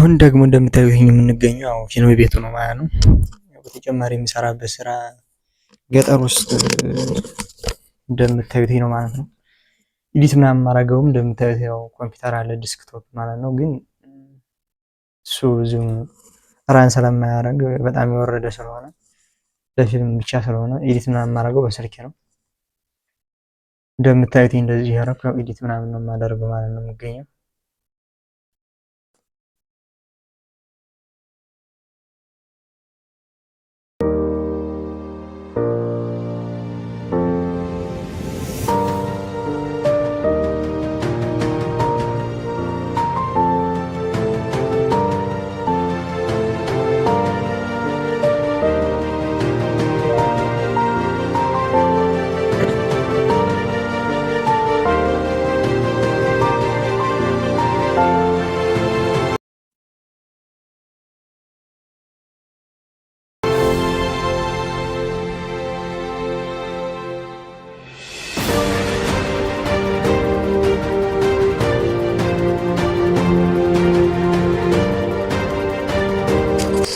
አሁን ደግሞ እንደምታዩት የምንገኘው ያው ፊልም ቤቱ ነው ማለት ነው። በተጨማሪ የሚሰራበት ስራ ገጠር ውስጥ እንደምታዩት ነው ማለት ነው። ኤዲት ምናምን ማድረገውም እንደምታዩት ያው ኮምፒውተር አለ ዲስክቶፕ ማለት ነው። ግን እሱ ብዙም ራን ስለማያደርግ በጣም የወረደ ስለሆነ ለፊልም ብቻ ስለሆነ ኤዲት ምናምን ማድረገው በስልኬ ነው። እንደምታዩት እንደዚህ ያረኩ ኤዲት ምናምን ነው የማደርገው ማለት ነው የሚገኘው።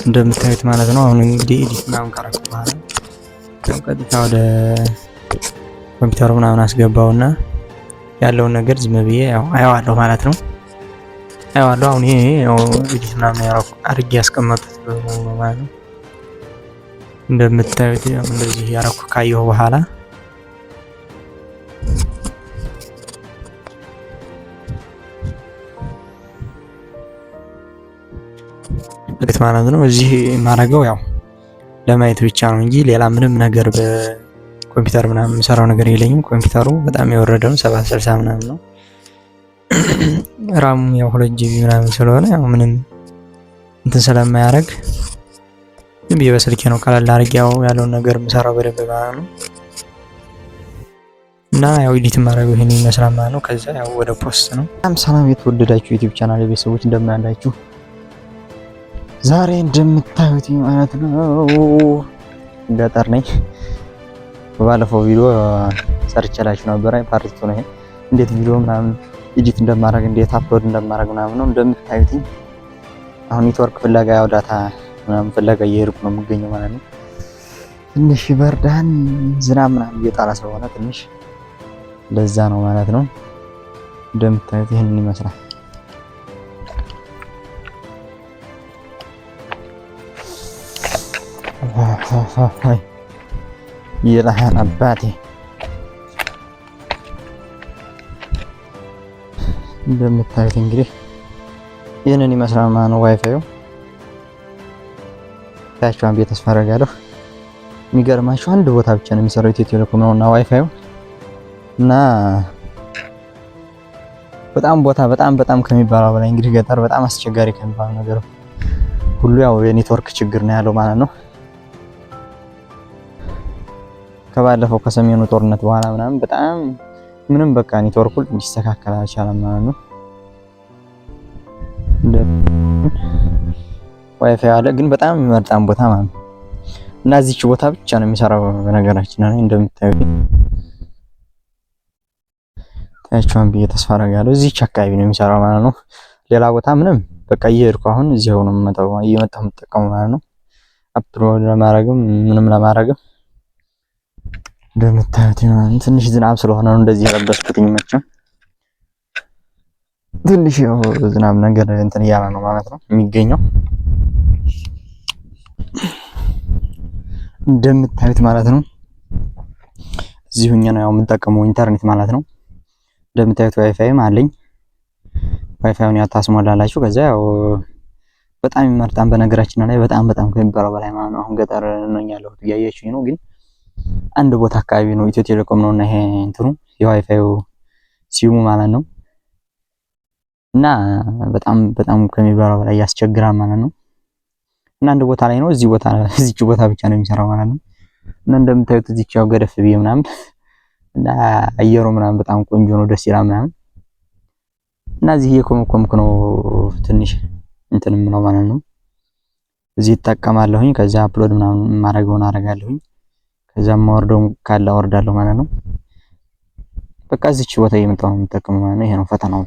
እንደምታዩት ማለት ነው። አሁን እንግዲህ ኤዲት ምናምን ካረኩ በኋላ ቀጥታ ወደ ኮምፒውተሩ ምናምን አስገባውና ያለውን ነገር ዝም ብዬ ያው አየዋለሁ ማለት ነው። አየዋለሁ አሁን ይሄ ያው ኤዲት ምናምን ያረኩ አድርጌ ያስቀመጥኩት ነው ማለት ነው። እንደምታዩት ያው እንደዚህ ያረኩ ካየሁ በኋላ ማለት ነው። እዚህ ማረገው ያው ለማየት ብቻ ነው እንጂ ሌላ ምንም ነገር በኮምፒውተር ምናምን የምሰራው ነገር የለኝም። ኮምፒውተሩ በጣም የወረደው 760 ምናምን ነው። ራሙ ያው 2 ጂቢ ምናምን ስለሆነ ያው ምንም እንትን ስለማያደርግ ዝም ብዬ በስልኬ ነው ቀለል አድርጌ ያለውን ነገር የምሰራው በደንብ ማለት ነው። እና ያው ኤዲት ማድረገው ይሄን ይመስላል ማለት ነው። ከዛ ያው ወደ ፖስት ነው። ሰላም የተወደዳችሁ ዩቲዩብ ቻናል ቤተሰቦች እንደምን አላችሁ? ዛሬ እንደምታዩት ማለት ነው ገጠር ነኝ። በባለፈው ቪዲዮ ሰርቼላችሁ ነበር። ፓርት ነው ይሄ እንዴት ቪዲዮ ምናምን ኤዲት እንደማደርግ እንዴት አፕሎድ እንደማደርግ ምናምን ነው። እንደምታዩት አሁን ኔትወርክ ፍለጋ ያው ዳታ ምናምን ፍለጋ እየሄድኩ ነው የምገኘው ማለት ነው። ትንሽ በርዳን ዝናብ ምናምን እየጣለ ስለሆነ ትንሽ ለዛ ነው ማለት ነው። እንደምታዩት ይሄንን ይመስላል። ይላል አባቴ። እንደምታዩት እንግዲህ ይህንን ይመስላል ማለት ነው። ዋይፋዩ ታችኋን ቤት ተስፋ አደርጋለሁ። የሚገርማችሁ አንድ ቦታ ብቻ ነው የሚሰራው ኢትዮ ቴሌኮም ነውና ዋይፋዩ እና በጣም ከሚባለው በላይ እንግዲህ ገጠር በጣም አስቸጋሪ ከሚባለው ነገር ሁሉ ያው የኔትወርክ ችግር ነው ያለው ማለት ነው። ከባለፈው ከሰሜኑ ጦርነት በኋላ ምናምን በጣም ምንም በቃ ኔትወርኩ እንዲስተካከል አልቻለም ማለት ነው። ዋይፋይ አለ ግን በጣም የሚመርጣን ቦታ ማለት ነው። እና እዚች ቦታ ብቻ ነው የሚሰራው በነገራችን ላይ እንደምታዩት ታያችኋን ብዬ ተስፋ አደርጋለሁ። እዚች አካባቢ ነው የሚሰራው ማለት ነው። ሌላ ቦታ ምንም በቃ እየሄድኩ አሁን እዚያው ነው እየመጣሁ የምጠቀመው ማለት ነው። አፕሎድ ለማድረግም ምንም ለማድረግም እንደምታዩት ትንሽ ዝናብ ስለሆነ ነው እንደዚህ ያለበስኩት። መቼም ትንሽ ያው ዝናብ ነገር እንትን እያለ ነው ማለት ነው የሚገኘው እንደምታዩት ማለት ነው። እዚሁ ነው ያው የምጠቀመው ኢንተርኔት ማለት ነው። እንደምታዩት ዋይፋይም አለኝ። ዋይፋዩን ያው ታስሞላላችሁ። ከዛ ያው በጣም ይመርጣን በነገራችን ላይ በጣም ከሚባለው በላይ ማለት ነው። አሁን ገጠር ነው ያለሁት እያያችሁኝ ነው። ግን አንድ ቦታ አካባቢ ነው ኢትዮ ቴሌኮም ነውና ይሄ እንትኑ የዋይፋዩ ሲሙ ማለት ነው። እና በጣም ከሚባለው በላይ ያስቸግራል ማለት ነው። እና አንድ ቦታ ላይ ነው እዚች ቦታ ብቻ ነው የሚሰራው ማለት ነው። እና እንደምታዩት እዚች ያው ገደፍ ብዬ ምናምን እና አየሩ ምናምን በጣም ቆንጆ ነው፣ ደስ ይላል ምናምን። እና እዚህ እየኮመኮምኩ ነው ትንሽ እንትንም ነው ማለት ነው። እዚህ እጠቀማለሁኝ። ከዛ አፕሎድ ምናምን ማድረገውን አደርጋለሁኝ። ከዛም ማወርደው ካለ አወርዳለሁ ማለት ነው። በቃ እዚች ቦታ እየመጣሁ ነው የምጠቀመው ማለት ነው። ይሄ ነው ፈተናው።